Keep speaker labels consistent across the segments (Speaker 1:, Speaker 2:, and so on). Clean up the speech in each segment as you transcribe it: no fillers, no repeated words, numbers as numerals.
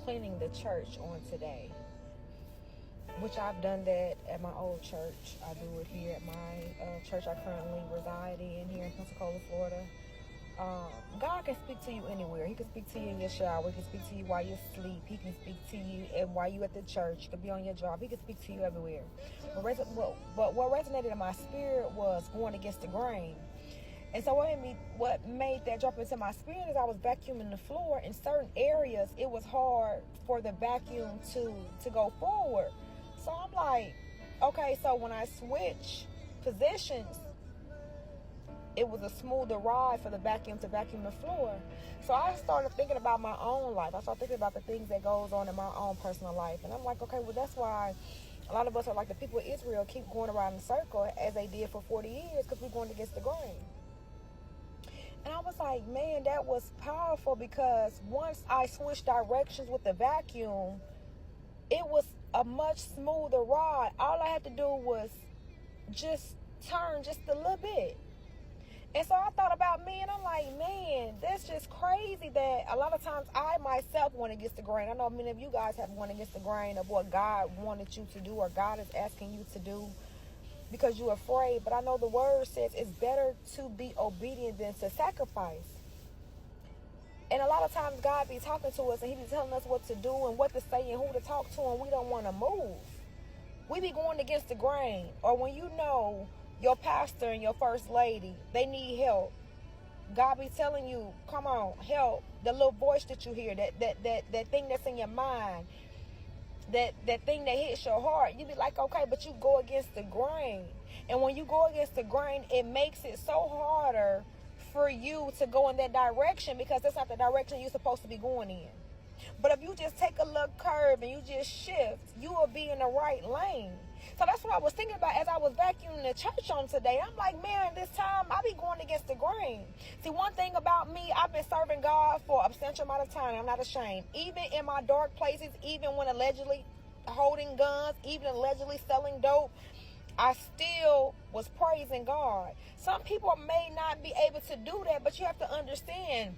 Speaker 1: cleaning the church on today, which I've done that at my old church. I do it here at my church I currently reside in here in Pensacola, Florida. God can speak to you anywhere. He can speak to you in your shower. He can speak to you while you asleep. He can speak to you and while you at the church. He can be on your job. He can speak to you everywhere. But what resonated in my spirit was going against the grain. And so what made that jump into my spirit is I was vacuuming the floor. In certain areas, it was hard for the vacuum to go forward. So I'm like, okay, so when I switch positions, it was a smoother ride for the vacuum to vacuum the floor. So I started thinking about my own life. I started thinking about the things that goes on in my own personal life. And I'm like, okay, well, that's why a lot of us are like the people of Israel, keep going around in a circle as they did for 40 years because we're going against the grain. And I was like, man, that was powerful, because once I switched directions with the vacuum, it was a much smoother ride. All I had to do was just turn just a little bit. And so I thought about me, and I'm like, man, that's just crazy that a lot of times I myself went against the grain. I know many of you guys have went against the grain of what God wanted you to do or God is asking you to do because you're afraid. But I know the word says it's better to be obedient than to sacrifice. And a lot of times God be talking to us and he be telling us what to do and what to say and who to talk to, and we don't want to move. We be going against the grain. Or when you know your pastor and your first lady, they need help, God be telling you, come on, help. The little voice that you hear, that thing that's in your mind, that thing that hits your heart, you be like, okay, but you go against the grain. And when you go against the grain, it makes it so harder for you to go in that direction, because that's not the direction you're supposed to be going in. But if you just take a little curve and you just shift, you will be in the right lane. So that's what I was thinking about as I was vacuuming the church on today. I'm like, man, this time I be going against the grain. See, one thing about me, I've been serving God for a substantial amount of time. I'm not ashamed. Even in my dark places, even when allegedly holding guns, even allegedly selling dope, I still was praising God. Some people may not be able to do that, but you have to understand,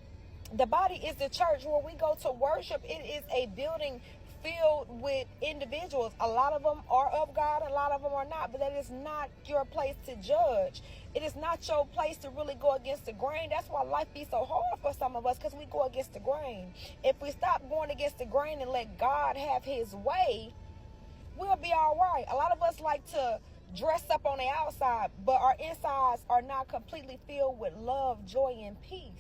Speaker 1: the body is the church where we go to worship. It is a building filled with individuals. A lot of them are of God, a lot of them are not, but that is not your place to judge. It is not your place to really go against the grain. That's why life be so hard for some of us, because we go against the grain. If we stop going against the grain and let God have his way, we'll be all right. A lot of us like to dress up on the outside, but our insides are not completely filled with love, joy, and peace.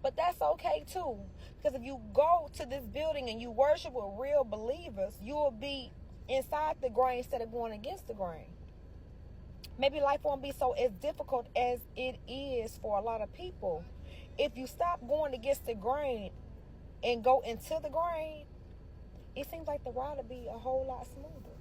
Speaker 1: But that's okay too, because if you go to this building and you worship with real believers, you will be inside the grain instead of going against the grain. Maybe life won't be so as difficult as it is for a lot of people. If you stop going against the grain and go into the grain, it seems like the ride will be a whole lot smoother.